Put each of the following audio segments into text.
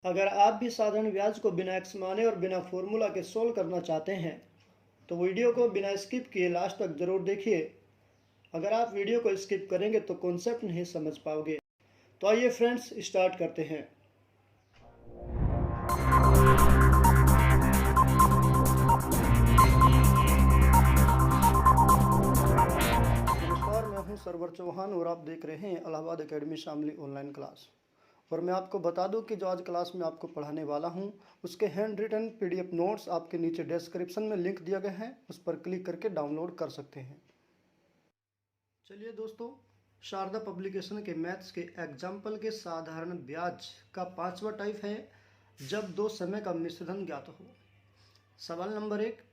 अगर आप भी साधारण ब्याज को बिना एक्स माने और बिना फॉर्मूला के सोल्व करना चाहते हैं तो वीडियो को बिना स्किप किए लास्ट तक ज़रूर देखिए। अगर आप वीडियो को स्किप करेंगे तो कॉन्सेप्ट नहीं समझ पाओगे। तो आइए फ्रेंड्स स्टार्ट करते हैं। नमस्कार, मैं हूं सरवर चौहान और आप देख रहे हैं Allahabad academy Shamli online class. और मैं आपको बता दूं कि जो आज क्लास में आपको पढ़ाने वाला हूं उसके हैंड रिटन पीडीएफ नोट्स आपके नीचे डिस्क्रिप्शन में लिंक दिया गया है, उस पर क्लिक करके डाउनलोड कर सकते हैं। चलिए दोस्तों, शारदा पब्लिकेशन के मैथ्स के एग्जाम्पल के साधारण ब्याज का 5वां टाइप है जब दो समय का मिश्रण ज्ञात हो। सवाल नंबर 1,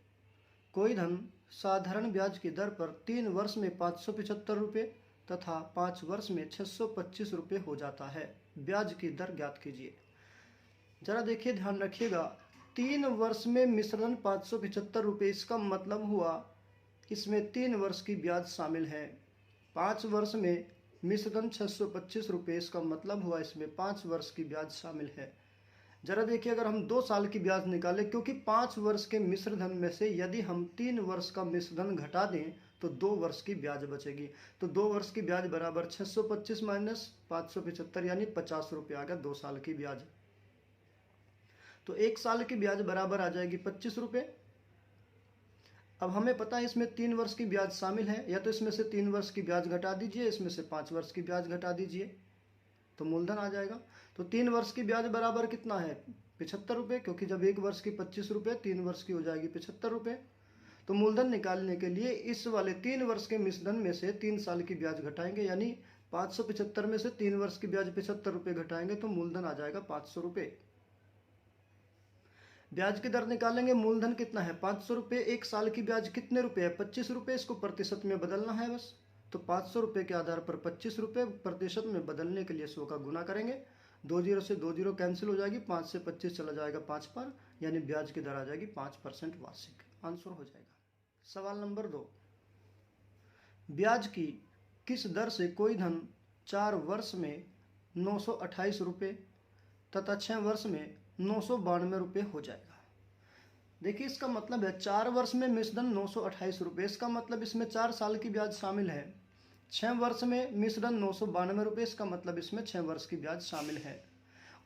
कोई धन साधारण ब्याज की दर पर 3 वर्ष में 575 रुपये तथा 5 वर्ष में 625 रुपये हो जाता है। ब्याज की दर ज्ञात कीजिए। जरा देखिए, ध्यान रखिएगा, 3 वर्ष में मिश्रण 575 रुपये, इसका मतलब हुआ इसमें 3 वर्ष की ब्याज शामिल है। 5 वर्ष में मिश्रण 625 रुपये, इसका मतलब हुआ इसमें 5 वर्ष की ब्याज शामिल है। जरा देखिए, अगर हम 2 साल की ब्याज निकालें, क्योंकि 5 वर्ष के मिश्र धन में से यदि हम 3 वर्ष का मिश्र धन घटा दें तो 2 वर्ष की ब्याज बचेगी। तो 2 वर्ष की ब्याज बराबर 625 माइनस 575 यानी 50 रुपये आ गया 2 साल की ब्याज। तो 1 साल की ब्याज बराबर आ जाएगी 25 रुपये। अब हमें पता है इसमें 3 वर्ष की ब्याज शामिल है, या तो इसमें से 3 वर्ष की ब्याज घटा दीजिए, इसमें से 5 वर्ष की ब्याज घटा दीजिए तो मूलधन आ जाएगा। तो 3 वर्ष की ब्याज बराबर कितना है? 75 रुपये, क्योंकि जब 1 वर्ष की 25 रुपये, 3 वर्ष की हो जाएगी 75 रुपये। तो मूलधन निकालने के लिए इस वाले 3 वर्ष के मिश्रण में से 3 साल की ब्याज घटाएंगे, यानी 575 में से 3 वर्ष की ब्याज 75 रुपये घटाएंगे तो मूलधन आ जाएगा 500 रुपये। ब्याज की दर निकालेंगे, मूलधन कितना है 500 रुपये, 1 साल की ब्याज कितने रुपये है 25 रुपये, इसको प्रतिशत में बदलना है बस। तो 500 रुपये के आधार पर 25 रुपये प्रतिशत में बदलने के लिए 100 का गुना करेंगे। 2 जीरो से 2 जीरो कैंसिल हो जाएगी, 5 से 25 चला जाएगा 5 पर, यानी ब्याज की दर आ जाएगी 5% वार्षिक। आंसर हो जाएगा। सवाल नंबर 2, ब्याज की किस दर से कोई धन 4 वर्ष में 928 रुपये तथा 6 वर्ष में 992 रुपये हो जाएगा। देखिए, इसका मतलब है 4 वर्ष में मिश्रण 928 रुपये, इसका मतलब इसमें 4 साल की ब्याज शामिल है। 6 वर्ष में मिश्रण 992 रुपये, इसका मतलब इसमें 6 वर्ष की ब्याज शामिल है।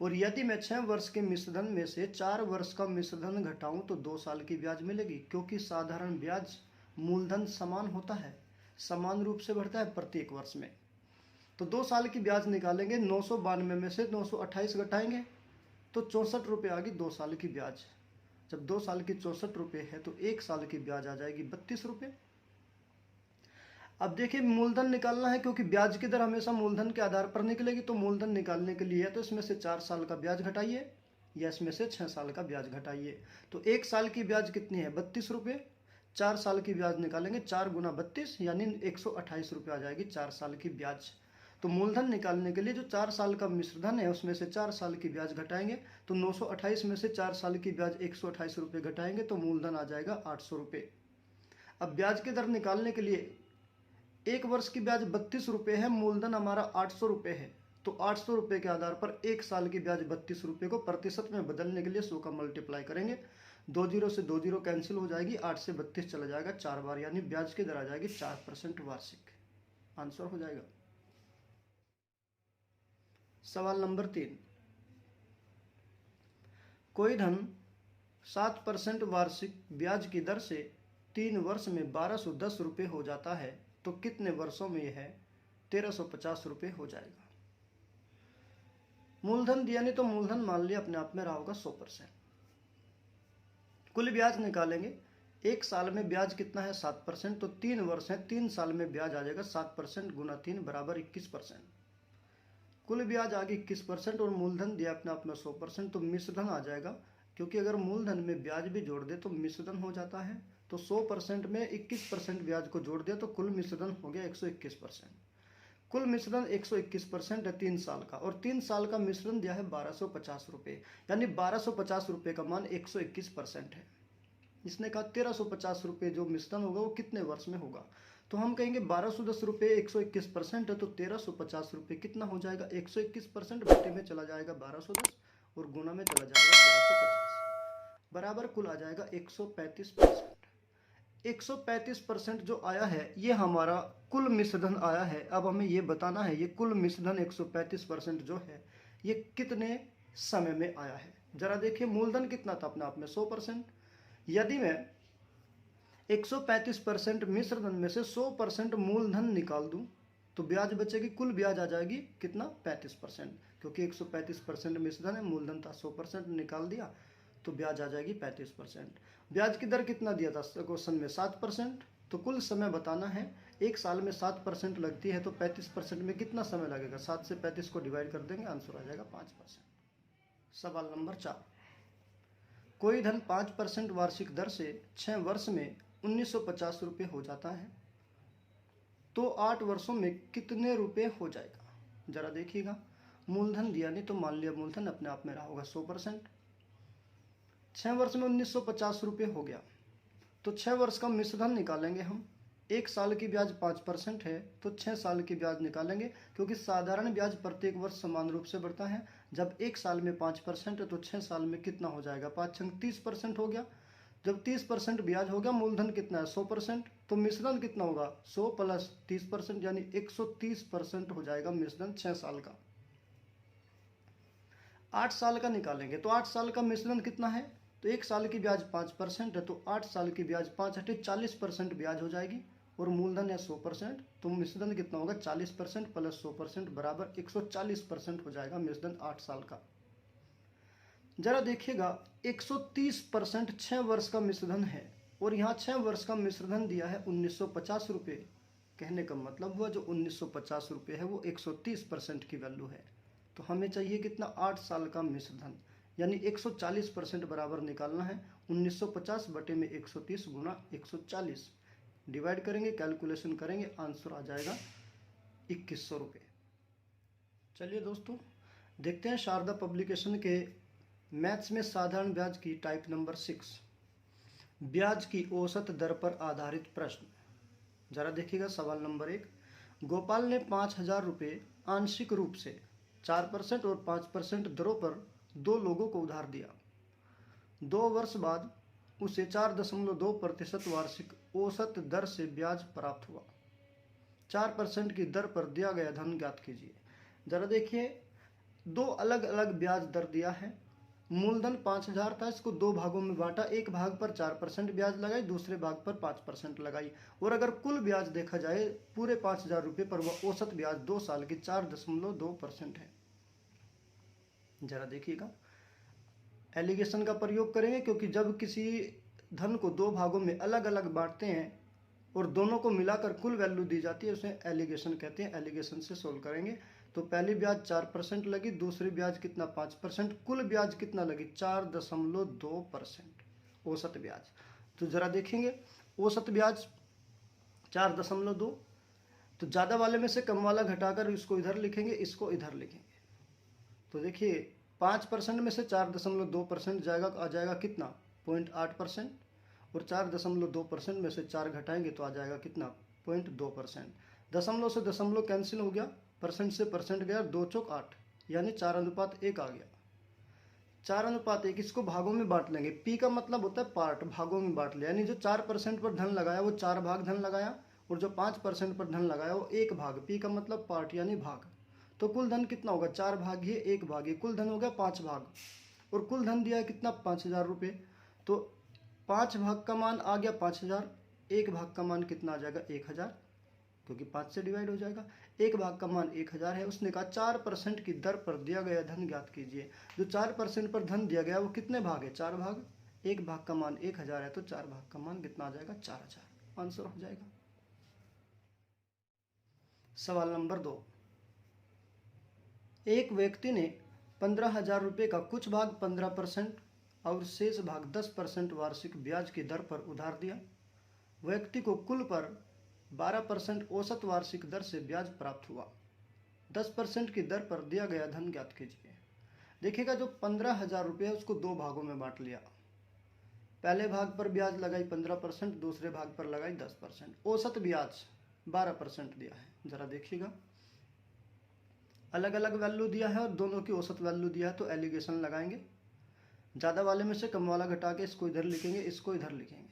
और यदि मैं 6 वर्ष के मिश्रण में से 4 वर्ष का मिश्रण घटाऊं तो 2 साल की ब्याज मिलेगी, क्योंकि साधारण ब्याज मूलधन समान होता है, समान रूप से बढ़ता है प्रत्येक वर्ष में। तो 2 साल की ब्याज निकालेंगे, 992 में से 928 घटाएंगे तो 64 रुपये आ गई 2 साल की ब्याज। जब 2 साल की 64 रुपये है तो 1 साल की ब्याज आ जाएगी 32 रुपये। अब देखिए, मूलधन निकालना है, क्योंकि ब्याज की दर हमेशा मूलधन के आधार पर निकलेगी। तो मूलधन निकालने के लिए तो इसमें से 4 साल का ब्याज घटाइए या इसमें से 6 साल का ब्याज घटाइए। तो 1 साल की ब्याज कितनी है 32 रुपये, 4 साल की ब्याज निकालेंगे, 4 गुना 32 यानी 128 रुपये आ जाएगी 4 साल की ब्याज। तो मूलधन निकालने के लिए जो 4 साल का मिश्रधन है उसमें से 4 साल की ब्याज घटाएंगे, तो 928 में से 4 साल की ब्याज 128 रुपये घटाएंगे तो मूलधन आ जाएगा 800 रुपये। अब ब्याज की दर निकालने के लिए 1 वर्ष की ब्याज 32 रुपये है, मूलधन हमारा 800 रुपये है। तो 800 रुपये के आधार पर 1 साल की ब्याज 32 रुपये को प्रतिशत में बदलने के लिए 100 का मल्टीप्लाई करेंगे। 2 जीरो से 2 जीरो कैंसिल हो जाएगी, 8 से 32 चला जाएगा 4 बार, यानी ब्याज की दर आ जाएगी 4% वार्षिक। आंसर हो जाएगा। सवाल नंबर 3, कोई धन 7% वार्षिक ब्याज की दर से 3 वर्ष में 1210 रुपये हो जाता है तो कितने वर्षों में यह 1350 रुपये हो जाएगा। मूलधन दिया नहीं तो मूलधन मान लिया अपने आप में रहा होगा 100%। कुल ब्याज निकालेंगे, 1 साल में ब्याज कितना है 7%, तो 3 वर्ष है, 3 साल में ब्याज आ जाएगा 7% गुना 3 बराबर 21%। कुल ब्याज आ गई 21% और मूलधन दिया अपने आप में 100%, तो मिश्रधन आ जाएगा, क्योंकि अगर मूलधन में ब्याज भी जोड़ दे तो मिश्रधन हो जाता है। तो 100% में 21% ब्याज को जोड़ दिया तो कुल मिश्रधन हो गया 121%। कुल मिश्रण 121% है 3 साल का, और 3 साल का मिश्रण दिया है 1250 रुपये, यानी 1250 रुपये का मान 121% है। इसने कहा 1350 रुपये जो मिश्रण होगा वो कितने वर्ष में होगा, तो हम कहेंगे 1210 रुपये 121% है, तो 1350 रुपये कितना हो जाएगा 121% बटे में चला जाएगा 1210 और गुना में चला जाएगा 1350, बराबर कुल आ जाएगा 135%। 135% जो आया है ये हमारा कुल मिश्रधन आया है। अब हमें ये बताना है ये कुल मिश्रधन 135% जो है ये कितने समय में आया है। जरा देखिए मूलधन कितना था अपने आप में 100%। यदि मैं 135% मिश्रधन में से 100% मूलधन निकाल दूं तो ब्याज बचेगी, कुल ब्याज आ जाएगी कितना 35%, क्योंकि 135% मिश्रधन है, मूलधन था 100% निकाल दिया तो ब्याज आ जाएगी 35%। ब्याज की दर कितना दिया था क्वेश्चन में 7%। तो कुल समय बताना है, एक साल में 7% लगती है तो 35% में कितना समय लगेगा, 7 से 35 को डिवाइड कर देंगे, आंसर आ जाएगा 5%। सवाल नंबर 4, कोई धन 5% वार्षिक दर से 6 वर्ष में 1950 रुपये हो जाता है तो 8 वर्षों में कितने रुपए हो जाएगा। जरा देखिएगा, मूलधन दिया नहीं तो मान लिया मूलधन अपने आप में रहा होगा 100%। 6 वर्ष में 1950 रुपये हो गया तो 6 वर्ष का मिश्रधन निकालेंगे हम। एक साल की ब्याज 5% है तो 6 साल की ब्याज निकालेंगे, क्योंकि साधारण ब्याज प्रत्येक वर्ष समान रूप से बढ़ता है। जब एक साल में 5% है तो 6 साल में कितना हो जाएगा, 5 छंग 30% हो गया। जब 30% ब्याज हो गया, मूलधन कितना है 100%, तो मिश्रधन कितना होगा 100 प्लस 30% यानी 130% हो जाएगा मिश्रधन 6 साल का। 8 साल का निकालेंगे तो 8 साल का मिश्रधन कितना है, तो एक साल की ब्याज 5% है तो 8 साल की ब्याज 5 हटे 40% ब्याज हो जाएगी, और मूलधन है 100%, तो मिश्रधन कितना होगा 40% प्लस 100% बराबर 140% हो जाएगा मिश्रधन 8 साल का। जरा देखिएगा 130% 6 वर्ष का मिश्रधन है और यहाँ 6 वर्ष का मिश्रधन दिया है 1950 रुपये। कहने का मतलब हुआ जो 1950 रुपये है वो 130% की वैल्यू है। तो हमें चाहिए कितना 8 साल का मिश्रधन, यानी 140% बराबर निकालना है। 1950 बटे में 130 गुना 140 डिवाइड करेंगे, कैलकुलेशन करेंगे, आंसर आ जाएगा 2100 रुपये। चलिए दोस्तों देखते हैं शारदा पब्लिकेशन के मैथ्स में साधारण ब्याज की टाइप नंबर 6, ब्याज की औसत दर पर आधारित प्रश्न। जरा देखिएगा सवाल नंबर 1, गोपाल ने 5000 रुपये आंशिक रूप से 4% और 5% दरों पर 2 लोगों को उधार दिया। 2 वर्ष बाद उसे 4.2% वार्षिक औसत दर से ब्याज प्राप्त हुआ। 4% की दर पर दिया गया धन ज्ञात कीजिए। जरा देखिए 2 अलग अलग ब्याज दर दिया है। मूलधन 5000 था, इसको 2 भागों में बांटा, एक भाग पर 4% ब्याज लगाई, दूसरे भाग पर 5% लगाई। और अगर कुल ब्याज देखा जाए पूरे 5000 रुपये पर वह औसत ब्याज 2 साल की 4.2% है। जरा देखिएगा एलिगेशन का प्रयोग करेंगे, क्योंकि जब किसी धन को 2 भागों में अलग अलग बांटते हैं और दोनों को मिलाकर कुल वैल्यू दी जाती है उसे एलिगेशन कहते हैं। एलिगेशन से सोल्व करेंगे तो पहली ब्याज 4% लगी, दूसरी ब्याज कितना 5%, कुल ब्याज कितना लगी 4.2% औसत ब्याज। तो जरा देखेंगे औसत ब्याज 4.2, तो ज़्यादा वाले में से कम वाला घटाकर इसको इधर लिखेंगे, इसको इधर लिखेंगे। तो देखिए 5% में से 4.2% जाएगा, आ जाएगा कितना 0.8%, और 4.2% में से 4 घटाएंगे तो आ जाएगा कितना 0.2%। दशमलव से दशमलव कैंसिल हो गया, परसेंट से परसेंट गया, 2 चौक 8 यानी 4:1 आ गया। 4:1 इसको भागों में बांट लेंगे। पी का मतलब होता है पार्ट, भागों में बांट लिया, यानी जो 4% पर धन लगाया वो 4 भाग धन लगाया, और जो 5% पर धन लगाया वो 1 भाग। पी का मतलब पार्ट यानी भाग। तो कुल धन कितना होगा 4 भाग ये 1 भाग, ये कुल धन हो गया 5 भाग, और कुल धन दिया है कितना 5000 रुपये। तो 5 भाग का मान आ गया 5000, 1 भाग का मान कितना आ जाएगा 1000, क्योंकि 5 से डिवाइड हो जाएगा। 1 भाग का मान 1000 है। उसने कहा 4% की दर पर दिया गया धन ज्ञात कीजिए। जो 4% पर धन दिया गया वो कितने भाग है 4 भाग, 1 भाग का मान 1000 है तो 4 भाग का मान कितना आ जाएगा 4000, आंसर हो जाएगा। सवाल नंबर 2, एक व्यक्ति ने 15,000 रुपये का कुछ भाग 15% और शेष भाग 10% वार्षिक ब्याज की दर पर उधार दिया। व्यक्ति को कुल पर 12% औसत वार्षिक दर से ब्याज प्राप्त हुआ। 10% की दर पर दिया गया धन ज्ञात कीजिए। देखिएगा जो 15,000 रुपये है उसको 2 भागों में बांट लिया। पहले भाग पर ब्याज लगाई 15%, दूसरे भाग पर लगाई 10%। औसत ब्याज 12% दिया है। जरा देखिएगा अलग अलग वैल्यू दिया है और दोनों की औसत वैल्यू दिया है, तो एलिगेशन लगाएंगे। ज़्यादा वाले में से कम वाला घटा के इसको इधर लिखेंगे, इसको इधर लिखेंगे।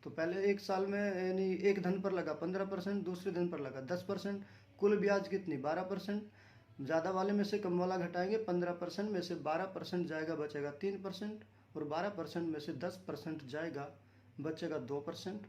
तो पहले एक साल में यानी एक धन पर लगा 15%, दूसरे धन पर लगा 10%, कुल ब्याज कितनी 12%। ज़्यादा वाले में से कम वाला घटाएंगे, 15% में से 12% जाएगा, बचेगा 3%, और 12% में से 10% जाएगा, बचेगा 2%।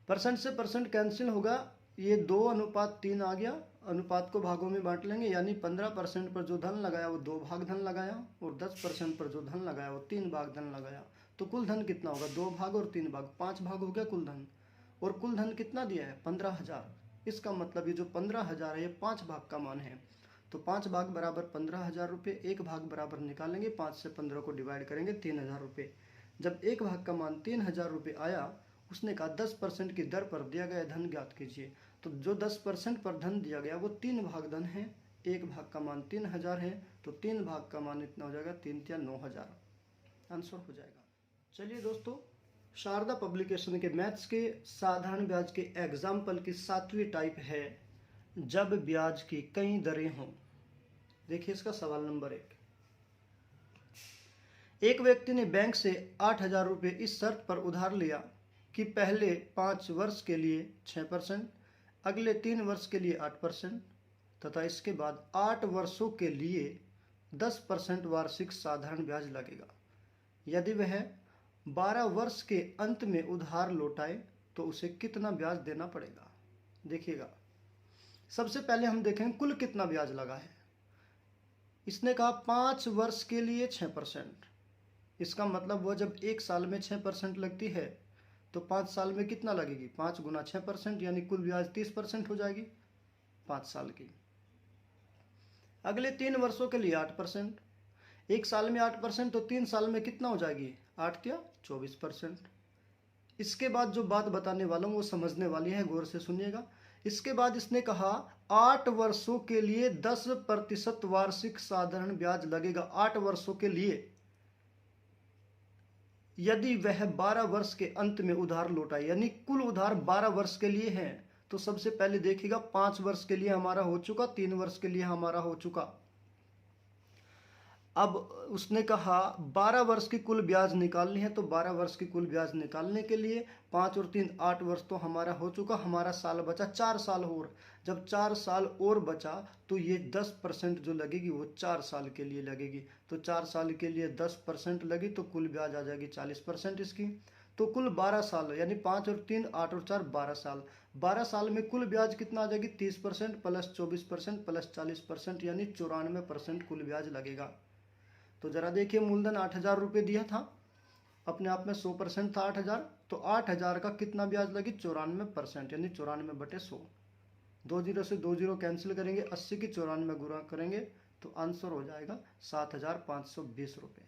परसेंट से परसेंट कैंसिल होगा, ये 2:3 आ गया। अनुपात को भागों में बांट लेंगे, यानी 15% पर जो धन लगाया वो 2 भाग धन लगाया, और 10% पर जो धन लगाया वो 3 भाग धन लगाया। तो कुल धन कितना होगा, 2 भाग और 3 भाग, 5 भाग हो गया कुल धन। और कुल धन कितना दिया है, 15,000। इसका मतलब ये जो 15,000 है ये 5 भाग का मान है। तो 5 भाग बराबर 15,000 रुपये, 1 भाग बराबर निकालेंगे, 5 से 15 को डिवाइड करेंगे, 3,000 रुपये। जब 1 भाग का मान 3,000 रुपये आया, उसने कहा 10% की दर पर दिया गया धन ज्ञात कीजिए। तो जो 10% पर धन दिया गया वो 3 भाग धन है, 1 भाग का मान 3,000 है, तो 3 भाग का मान इतना हो जाएगा, 3 या 9,000 आंसर हो जाएगा। चलिए दोस्तों, शारदा पब्लिकेशन के मैथ्स के साधारण ब्याज के एग्जाम्पल की 7वीं टाइप है जब ब्याज की कई दरें हों। देखिए इसका सवाल नंबर 1। एक व्यक्ति ने बैंक से 8,000 रुपये इस शर्त पर उधार लिया कि पहले 5 वर्ष के लिए 6%, अगले 3 वर्ष के लिए 8% तथा इसके बाद 8 वर्षों के लिए 10% वार्षिक साधारण ब्याज लगेगा। यदि वह 12 वर्ष के अंत में उधार लौटाए तो उसे कितना ब्याज देना पड़ेगा। देखिएगा, सबसे पहले हम देखें कुल कितना ब्याज लगा है। इसने कहा 5 वर्ष के लिए 6%। इसका मतलब वह जब 1 साल में 6% लगती है तो 5 साल में कितना लगेगी, 5 गुना 6%, यानी कुल ब्याज 30% हो जाएगी 5 साल की। अगले 3 वर्षों के लिए 8%। 1 साल में 8% तो 3 साल में कितना हो जाएगी, 8 या 24%। इसके बाद जो बात बताने वाला हूँ वो समझने वाली है, गौर से सुनिएगा। इसके बाद इसने कहा 8 वर्षों के लिए 10% वार्षिक साधारण ब्याज लगेगा। 8 वर्षों के लिए, यदि वह 12 वर्ष के अंत में उधार लौटाए, यानी कुल उधार 12 वर्ष के लिए है। तो सबसे पहले देखिएगा 5 वर्ष के लिए हमारा हो चुका, 3 वर्ष के लिए हमारा हो चुका। अब उसने कहा 12 वर्ष की कुल ब्याज निकालनी है, तो 12 वर्ष की कुल ब्याज निकालने के लिए 5 और 3 8 वर्ष तो हमारा हो चुका, हमारा साल बचा 4 साल और। जब 4 साल और बचा तो ये 10% जो लगेगी वो 4 साल के लिए लगेगी। तो 4 साल के लिए 10% लगी तो कुल ब्याज आ जाएगी 40% इसकी। तो कुल 12 साल, यानी 5 और 3 8 और 4 12 साल। 12 साल में कुल ब्याज कितना आ जाएगी, 30% प्लस 24% प्लस 40%, यानी 94% कुल ब्याज लगेगा। तो जरा देखिए, मूलधन 8,000 रुपये दिया था, अपने आप में 100% था 8,000, तो 8,000 का कितना ब्याज लगी, 94%, यानी 94/100। 2 जीरो से 2 जीरो कैंसिल करेंगे, 80 की 94 गुणा करेंगे तो आंसर हो जाएगा 7,520 रुपये।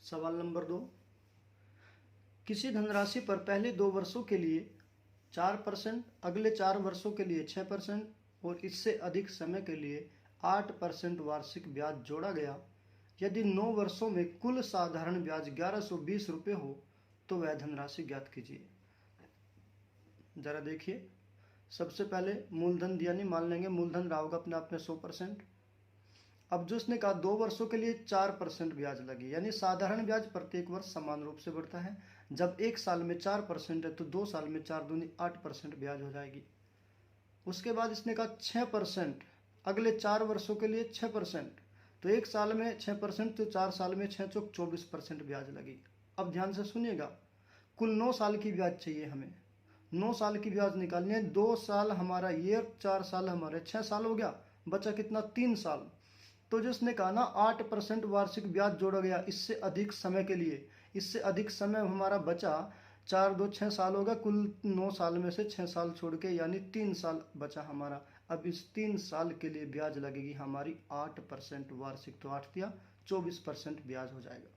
सवाल नंबर 2। किसी धनराशि पर पहले 2 वर्षों के लिए 4%, अगले 4 वर्षों के लिए 6% और इससे अधिक समय के लिए 8% वार्षिक ब्याज जोड़ा गया। यदि 9 वर्षों में कुल साधारण ब्याज 1120 रुपये हो तो वह धनराशि ज्ञात कीजिए। जरा देखिए, सबसे पहले मूलधन दिया नहीं, मान लेंगे मूलधन रहा होगा अपने आप में 100%। अब जो उसने कहा 2 वर्षों के लिए 4% ब्याज लगी, यानी साधारण ब्याज प्रत्येक वर्ष समान रूप से बढ़ता है। जब 1 साल में 4% है तो 2 साल में 4 दूनी 8% ब्याज हो जाएगी। उसके बाद इसने कहा 6%, अगले 4 वर्षों के लिए 6%। तो 1 साल में 6% तो 4 साल में 6 चौक 24% ब्याज लगी। अब ध्यान से सुनिएगा, कुल 9 साल की ब्याज चाहिए हमें, 9 साल की ब्याज निकालनी है। 2 साल हमारा ये, 4 साल हमारे, 6 साल हो गया, बचा कितना, 3 साल। तो जिसने कहा ना 8% वार्षिक ब्याज जोड़ा गया इससे अधिक समय के लिए, इससे अधिक समय हमारा बचा, 4 2 6 साल होगा, कुल 9 साल में से 6 साल छोड़ के, यानी 3 साल बचा हमारा। अब इस 3 साल के लिए ब्याज लगेगी हमारी 8% वार्षिक, तो 8 दिया 24% ब्याज हो जाएगा।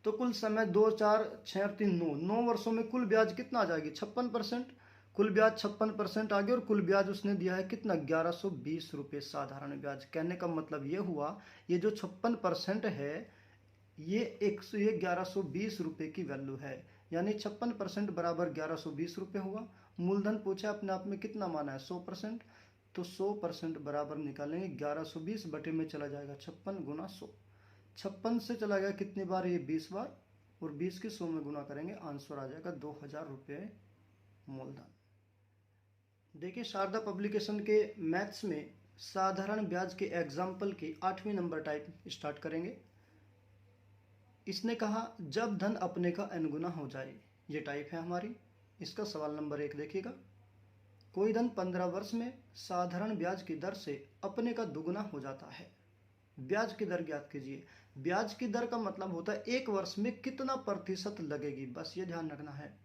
तो कुल समय 2 4 6 और 3 9, 9 वर्षों में कुल ब्याज कितना आ जाएगी, 56%। कुल ब्याज 56% आ गया और कुल ब्याज उसने दिया है कितना, 1120 रुपये साधारण ब्याज। कहने का मतलब ये हुआ, ये जो 56% है ये 1120 रुपये की वैल्यू है, यानी 56% बराबर 1120 रुपये हुआ। मूलधन पूछा अपने आप में कितना माना है 100%, तो 100% बराबर निकालेंगे 1120 बटे में चला जाएगा 56 गुना 100। 56 से चला गया कितनी बार, ये 20 बार, और 20 के 100 में गुना करेंगे, आंसर आ जाएगा 2000 रुपये मूलधन। देखिए शारदा पब्लिकेशन के मैथ्स में साधारण ब्याज के एग्जाम्पल की 8वीं नंबर टाइप स्टार्ट करेंगे। इसने कहा जब धन अपने का n गुना हो जाए, ये टाइप है हमारी। इसका सवाल नंबर 1 देखिएगा। कोई धन 15 वर्ष में साधारण ब्याज की दर से अपने का दुगुना हो जाता है। ब्याज की दर ज्ञात कीजिए। ब्याज की दर का मतलब होता है 1 वर्ष में कितना प्रतिशत लगेगी, बस ये ध्यान रखना है।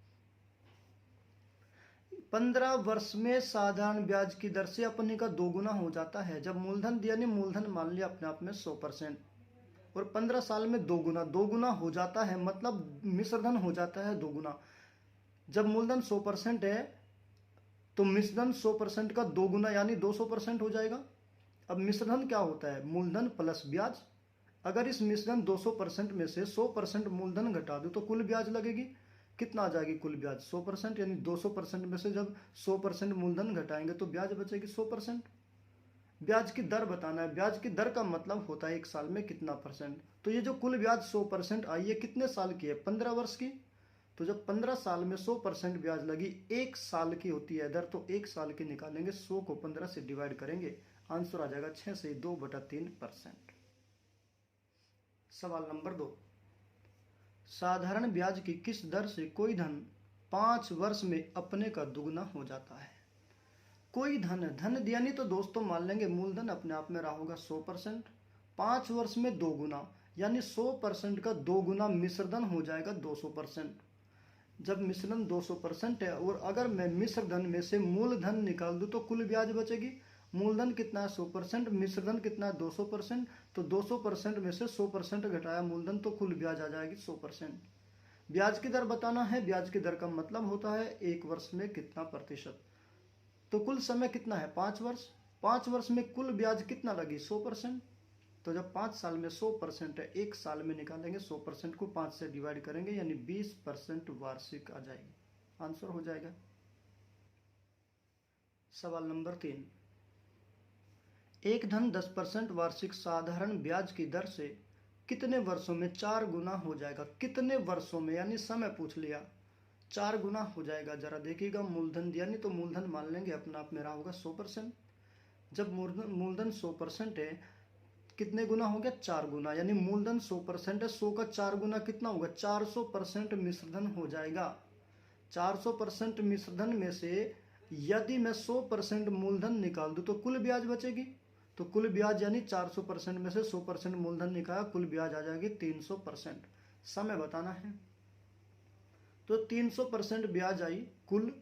15 वर्ष में साधारण ब्याज की दर से अपने का दोगुना हो जाता है। जब मूलधन दिया, नहीं मूलधन मान लिया अपने आप में 100%, और 15 साल में दोगुना हो जाता है, मतलब मिश्रधन हो जाता है दोगुना। जब मूलधन 100% है तो मिश्रधन 100% का दोगुना यानी 200% हो जाएगा। अब मिश्रधन क्या होता है, मूलधन प्लस ब्याज। अगर इस मिश्रधन 200% में से 100% मूलधन घटा दो तो कुल ब्याज लगेगी, कितना आ जाएगी कुल ब्याज 100%, यानी 200% में से जब 100% मूलधन घटाएंगे तो ब्याज बचेगी 100%। ब्याज की दर बताना है। ब्याज की दर का मतलब होता है 1 साल में कितना परसेंट। तो ये जो कुल ब्याज 100% आई है कितने साल की है, 15 वर्ष की। तो जब 15 साल में 100% ब्याज लगी, 1 साल की होती है दर, तो 1 साल की निकालेंगे, 100 को 15 से डिवाइड करेंगे, आंसर आ जाएगा 6 से 2/3%। सवाल नंबर 2, साधारण ब्याज की किस दर से कोई धन 5 वर्ष में अपने का दुगना हो जाता है। कोई धन दिया नहीं तो दोस्तों मान लेंगे मूलधन अपने आप में रहा होगा 100%, 5 वर्ष में 2 गुना यानी 100% का 2 गुना मिश्रधन हो जाएगा 200%। जब मिश्रधन 200% है और अगर मैं मिश्रधन में से मूलधन निकाल दूं तो कुल ब्याज बचेगी। मूलधन कितना है 100%, मिश्रधन कितना है 200%, तो 200% में से 100% घटाया मूलधन तो कुल ब्याज आ जाएगी 100%। ब्याज की दर बताना है। ब्याज की दर का मतलब होता है 1 वर्ष में कितना प्रतिशत। तो कुल समय कितना है 5 वर्ष। 5 वर्ष में कुल ब्याज कितना लगी 100%। तो जब 5 साल में 100% है, 1 साल में निकालेंगे 100% को 5 से डिवाइड करेंगे यानी 20% वार्षिक आ जाएगी, आंसर हो जाएगा। सवाल नंबर 3, एक धन 10% वार्षिक साधारण ब्याज की दर से कितने वर्षों में 4 गुना हो जाएगा। कितने वर्षों में यानी समय पूछ लिया, 4 गुना हो जाएगा। जरा देखिएगा, मूलधन दिया नहीं तो मूलधन मान लेंगे अपने आप में रहा होगा 100%। जब मूलधन 100% है, कितने गुना हो गया 4 गुना, यानी मूलधन 100% है, 100 का 4 गुना कितना होगा 400% मिश्रधन हो जाएगा। 400% मिश्रधन में से यदि मैं 100% मूलधन निकाल दूं तो कुल ब्याज बचेगी। तो कुल ब्याज यानी 400% में से 100% मूलधन निकाला, कुल ब्याज आ जाएगी 300%। समय बताना है। तो 300% ब्याज आई। कुल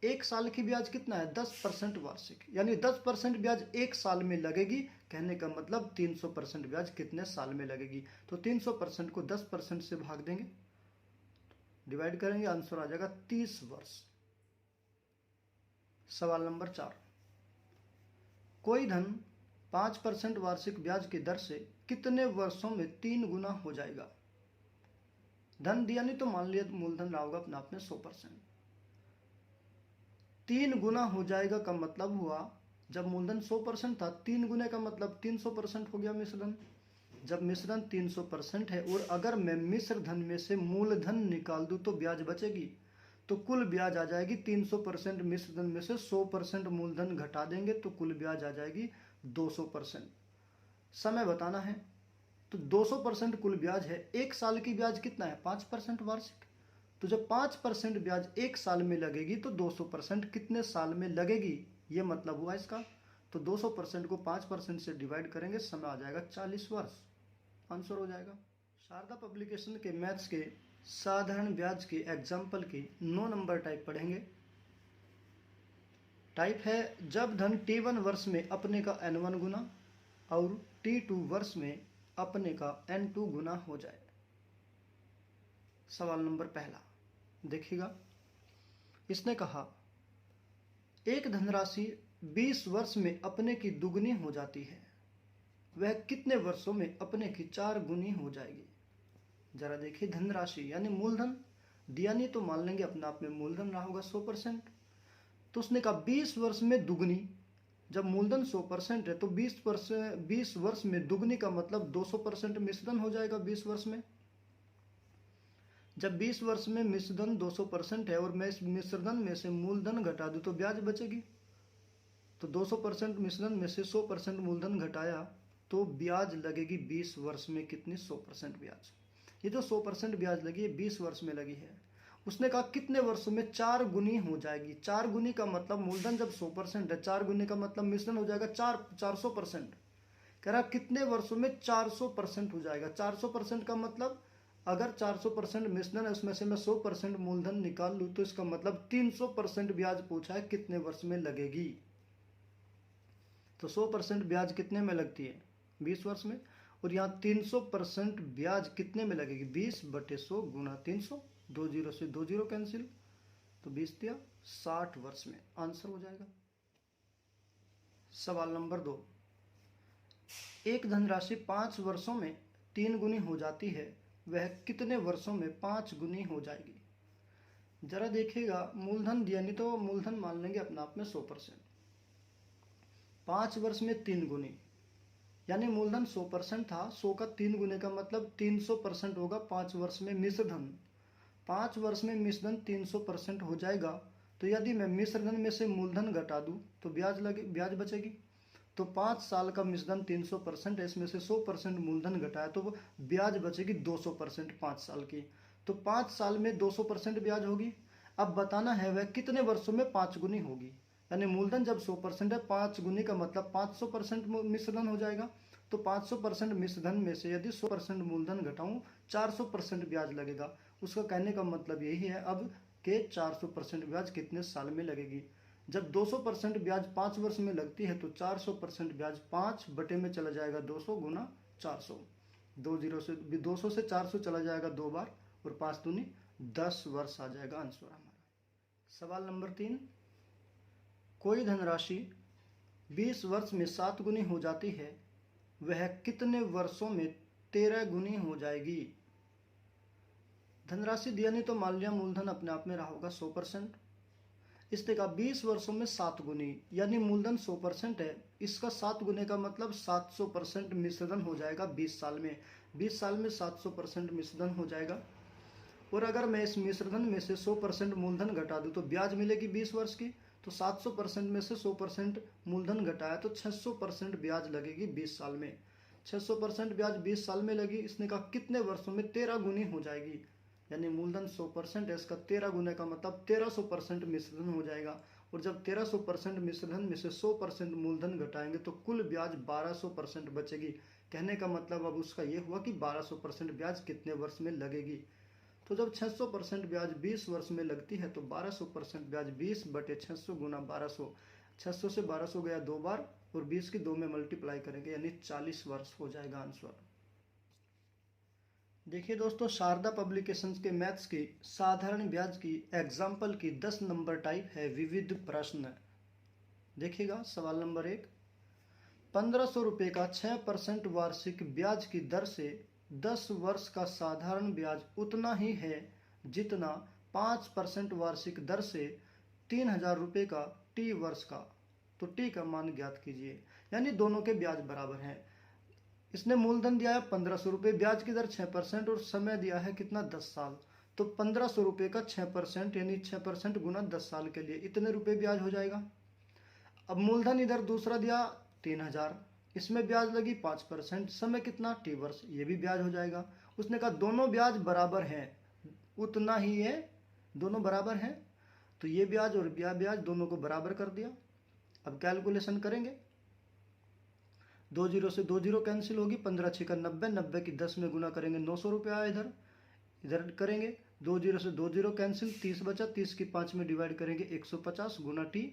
1 साल की ब्याज कितना है 10% वार्षिक, यानी 10% ब्याज 1 साल में लगेगी। कहने का मतलब 300% ब्याज कितने साल में लगेगी। तो 300% को 10% से भाग देंगे, डिवाइड करेंगे, आंसर आ जाएगा 30 वर्ष। सवाल नंबर 4, कोई धन 5% वार्षिक ब्याज की दर से कितने वर्षों में 3 गुना हो जाएगा। धन दिया नहीं तो मान लिया मूलधन रहा होगा अपने आप में 100%। 3 गुना हो जाएगा का मतलब हुआ जब मूलधन 100% था, 3 गुने का मतलब 300% हो गया मिश्रधन। जब मिश्रधन 300% है और अगर मैं मिश्रधन में से मूलधन निकाल दूं तो ब्याज बचेगी। तो कुल ब्याज आ जाएगी 300% मिश्रधन में से 100% मूलधन घटा देंगे तो कुल ब्याज आ जाएगी 200%। समय बताना है। तो 200% कुल ब्याज है। 1 साल की ब्याज कितना है 5% वार्षिक। तो जब 5% ब्याज 1 साल में लगेगी तो 200% कितने साल में लगेगी, ये मतलब हुआ इसका। तो 200% को 5% से डिवाइड करेंगे, समय आ जाएगा 40 वर्ष, आंसर हो जाएगा। शारदा पब्लिकेशन के मैथ्स के साधारण ब्याज के एग्जाम्पल की 9 नंबर टाइप पढ़ेंगे। टाइप है जब धन T1 वर्ष में अपने का N1 गुना और T2 वर्ष में अपने का N2 गुना हो जाए। सवाल नंबर 1 देखिएगा। इसने कहा एक धनराशि 20 वर्ष में अपने की दुगनी हो जाती है, वह कितने वर्षों में अपने की 4 गुनी हो जाएगी। जरा देखिए, धनराशि यानी मूलधन दिया नहीं तो मान लेंगे अपने आप में मूलधन रहा होगा 100%। तो उसने कहा 20 वर्ष में दुगनी। जब मूलधन 100% है तो 20 वर्ष में दुगनी का मतलब 200% मिश्रण हो जाएगा 20 वर्ष में। जब 20 वर्ष में मिश्रण 200% है और मैं इस मिश्रण में से मूलधन घटा दूं तो ब्याज बचेगी। तो 200% मिश्रण में से 100% मूलधन घटाया तो ब्याज लगेगी 20 वर्ष में कितनी? 100% ब्याज। ये जो 100% ब्याज लगी है 20 वर्ष में लगी है। उसने कहा कितने वर्षों में 4 गुनी हो जाएगी? 4 गुनी का मतलब मूलधन जब 100% है, 4 गुनी का मतलब मिश्रण हो जाएगा 400%। कह रहा कितने वर्षों में 400% हो जाएगा? 400% का मतलब अगर 400% मिश्रण है उसमें से मैं 100% मूलधन निकाल लूँ तो इसका मतलब 300% ब्याज पूछा है कितने वर्ष में लगेगी। तो 100% ब्याज कितने में लगती है? 20 वर्ष में। और यहाँ 300% ब्याज कितने में लगेगी? 20/100 गुना 300। 2 जीरो से 2 जीरो कैंसिल, तो 20 दिया 60 वर्ष में आंसर हो जाएगा। सवाल नंबर 2, एक धनराशि 5 वर्षों में 3 गुनी हो जाती है, वह कितने वर्षों में 5 गुनी हो जाएगी? जरा देखिएगा, मूलधन दिया नहीं तो मूलधन मान लेंगे अपने आप में 100%। 5 वर्ष में 3 गुनी यानी मूलधन 100% था, 100 का 3 गुने का मतलब 300% होगा 5 वर्ष में मिश्रधन। 5 वर्ष में मिश्रधन 300% हो जाएगा। तो यदि मैं मिश्रधन में से मूलधन घटा दूं तो ब्याज बचेगी। तो 5 साल का मिश्रधन 300% है, इसमें से 100% मूलधन घटाया तो वो ब्याज बचेगी 200% 5 साल की। तो 5 साल में 200% ब्याज होगी। अब बताना है वह कितने वर्षों में 5 गुनी होगी। यानी मूलधन जब 100% है, 5 गुनी का मतलब 500% मिश्रधन हो जाएगा। तो 500% मिश्रधन में से यदि 100% मूलधन घटाऊं 400% ब्याज लगेगा। उसका कहने का मतलब यही है अब कि 400% ब्याज कितने साल में लगेगी। जब 200% ब्याज 5 वर्ष में लगती है तो 400% ब्याज 5 बटे में चला जाएगा 200 गुना 400। 200 से 400 चला जाएगा 2 बार और 5 दूनी 10 वर्ष आ जाएगा आंसर हमारा। सवाल नंबर 3, कोई धनराशि 20 वर्ष में 7 गुनी हो जाती है, वह कितने वर्षों में 13 गुनी हो जाएगी? धनराशि दिया नहीं तो मान लिया मूलधन अपने आप में रहा होगा 100%। इसने कहा 20 वर्षों में 7 गुनी यानी मूलधन 100% है, इसका 7 गुने का मतलब 700% मिश्रधन हो जाएगा 20 साल में। 20 साल में 700% मिश्रधन हो जाएगा। और अगर मैं इस मिश्रधन में से 100% मूलधन घटा दूं तो ब्याज मिलेगी 20 वर्ष की। तो 700% में से 100% मूलधन घटाया तो 600% ब्याज लगेगी 20 साल में। 600% ब्याज 20 साल में लगी। इसने कहा कितने वर्षों में 13 गुनी हो जाएगी? यानी मूलधन 100% है, इसका 13 गुने का मतलब 1300% मिश्रधन हो जाएगा। और जब 1300% मिश्रधन में से 100% मूलधन घटाएंगे तो कुल ब्याज 1200% बचेगी। कहने का मतलब अब उसका ये हुआ कि 1200% ब्याज कितने वर्ष में लगेगी। तो जब 600% ब्याज 20 वर्ष में लगती है तो 1200% ब्याज 20/600 गुना 1200। 600 से 1200 गया 2 बार और 20 की 2 में मल्टीप्लाई करेंगे यानी 40 वर्ष हो जाएगा आंसर। देखिए दोस्तों, शारदा पब्लिकेशंस के मैथ्स की साधारण ब्याज की एग्जाम्पल की 10 नंबर टाइप है विविध प्रश्न। देखिएगा सवाल नंबर 1, 1500 रुपये का 6% वार्षिक ब्याज की दर से 10 वर्ष का साधारण ब्याज उतना ही है जितना 5% वार्षिक दर से 3000 रुपये का टी वर्ष का। तो टी का मान ज्ञात कीजिए। यानी दोनों के ब्याज बराबर हैं। इसने मूलधन दिया है 1500 रुपये, ब्याज की दर 6% और समय दिया है कितना? 10 साल। तो 1500 रुपये का 6% यानी 6% गुना 10 साल के लिए इतने रुपये ब्याज हो जाएगा। अब मूलधन इधर दूसरा दिया 3000, इसमें ब्याज लगी 5%, समय कितना? टी वर्ष, ये भी ब्याज हो जाएगा। उसने कहा दोनों ब्याज बराबर हैं, उतना ही है, दोनों बराबर हैं। तो ये ब्याज और ब्याज दोनों को बराबर कर दिया। अब कैलकुलेशन करेंगे, 2 जीरो से 2 जीरो कैंसिल होगी, 15 6 का 90, 90 की 10 में गुना करेंगे 900 रुपये आया। इधर करेंगे 2 जीरो से 2 जीरो कैंसिल, 30 बचा, 30 की 5 में डिवाइड करेंगे 150 गुना टी।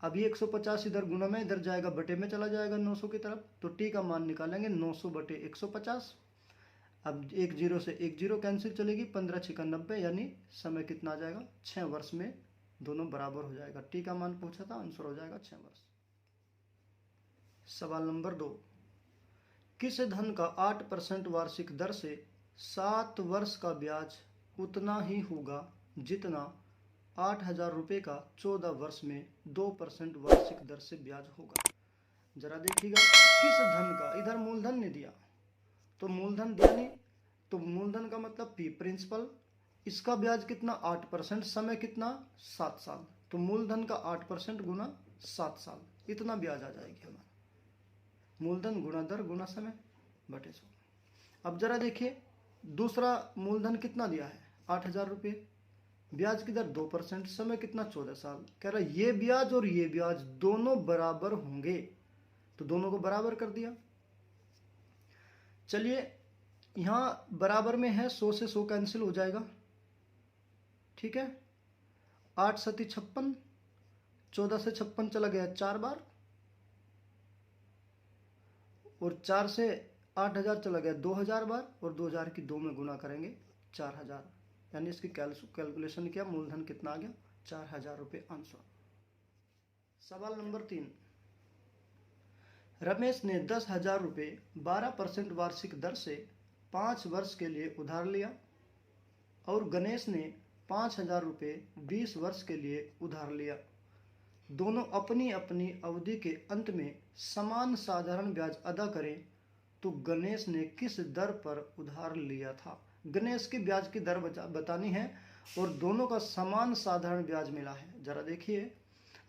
अभी 150 इधर गुना में, इधर जाएगा बटे में चला जाएगा 900 की तरफ। तो टी का मान निकालेंगे 900 बटे 150। अब 1 जीरो से 1 जीरो कैंसिल चलेगी, 15 6 का 90 यानी समय कितना आ जाएगा? 6 वर्ष में दोनों बराबर हो जाएगा। टी का मान पूछा था, आंसर हो जाएगा 6 वर्ष। सवाल नंबर 2, किस धन का 8% वार्षिक दर से 7 वर्ष का ब्याज उतना ही होगा जितना 8,000 रुपये का 14 वर्ष में 2% वार्षिक दर से ब्याज होगा। जरा देखिएगा किस धन का, इधर मूलधन नहीं दिया तो मूलधन दिया नहीं, तो मूलधन का मतलब P प्रिंसिपल, इसका ब्याज कितना 8%, समय कितना 7 साल, तो मूलधन का 8% गुना 7 साल, इतना ब्याज आ जाएगी हमारा। मूलधन गुना दर गुना समय बटे 100। अब जरा देखिए दूसरा मूलधन कितना दिया है 8,000 रुपये, ब्याज की दर 2%, समय कितना 14 साल। कह रहा ये ब्याज और ये ब्याज दोनों बराबर होंगे, तो दोनों को बराबर कर दिया। चलिए यहां बराबर में है, 100 से 100 कैंसिल हो जाएगा, ठीक है। 8 सती 56, 14 से 56 चला गया 4 बार, और 4 से 8,000 चला गया 2,000 बार, और 2,000 की 2 में गुना करेंगे 4,000, यानी इसकी कैलकुलेशन किया, मूलधन कितना आ गया 4,000 रुपये आंसर। सवाल नंबर 3, रमेश ने 10,000 रुपये 12% वार्षिक दर से 5 वर्ष के लिए उधार लिया और गणेश ने 5,000 रुपये 20 वर्ष के लिए उधार लिया। दोनों अपनी अपनी अवधि के अंत में समान साधारण ब्याज अदा करें तो गणेश ने किस दर पर उधार लिया था। गणेश की ब्याज की दर बतानी है और दोनों का समान साधारण ब्याज मिला है। जरा देखिए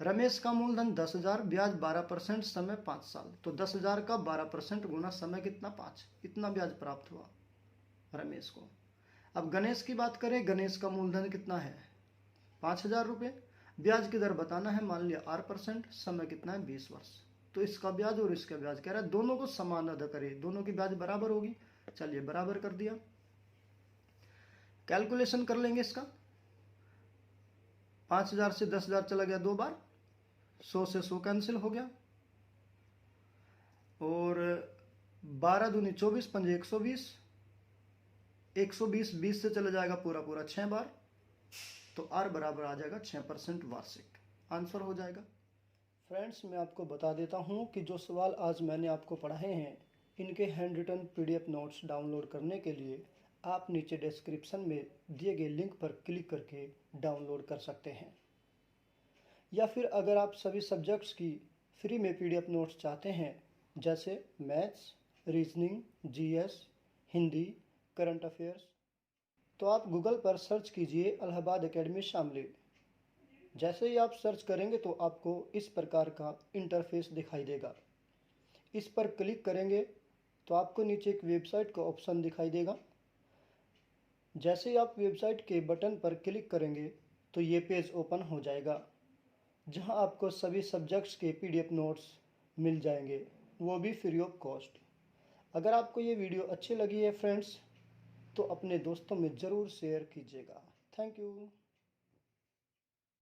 रमेश का मूलधन 10,000, ब्याज 12%, समय 5 साल, तो 10,000 का 12% गुना समय कितना 5, इतना ब्याज प्राप्त हुआ रमेश को। अब गणेश की बात करें, गणेश का मूलधन कितना है 5,000 रुपये, ब्याज की दर बताना है, मान लिया 8%, समय कितना है 20 वर्ष, तो इसका ब्याज और इसका ब्याज कह रहा है दोनों को समान अदा करें, दोनों की ब्याज बराबर होगी। चलिए बराबर कर दिया, कैलकुलेशन कर लेंगे इसका। 5,000 से 10,000 चला गया 2 बार, 100 से 100 कैंसिल हो गया, और 12 दूनी 24, 5 120, 120 20 से चला जाएगा पूरा पूरा 6 बार, तो R बराबर आ जाएगा 6% वार्षिक, आंसर हो जाएगा। फ्रेंड्स मैं आपको बता देता हूं कि जो सवाल आज मैंने आपको पढ़ाए हैं इनके hand written PDF notes download करने के लिए आप नीचे डिस्क्रिप्शन में दिए गए लिंक पर क्लिक करके डाउनलोड कर सकते हैं, या फिर अगर आप सभी सब्जेक्ट्स की फ्री में PDF नोट्स चाहते हैं जैसे maths, reasoning, GS, Hindi, current affairs, तो आप गूगल पर सर्च कीजिए इलाहाबाद एकेडमी शामली। जैसे ही आप सर्च करेंगे तो आपको इस प्रकार का इंटरफेस दिखाई देगा। इस पर क्लिक करेंगे तो आपको नीचे एक वेबसाइट का ऑप्शन दिखाई देगा। जैसे ही आप वेबसाइट के बटन पर क्लिक करेंगे तो ये पेज ओपन हो जाएगा, जहां आपको सभी सब्जेक्ट्स के PDF नोट्स मिल जाएंगे, वो भी फ्री ऑफ कॉस्ट। अगर आपको ये वीडियो अच्छी लगी है फ्रेंड्स तो अपने दोस्तों में ज़रूर शेयर कीजिएगा। Thank you.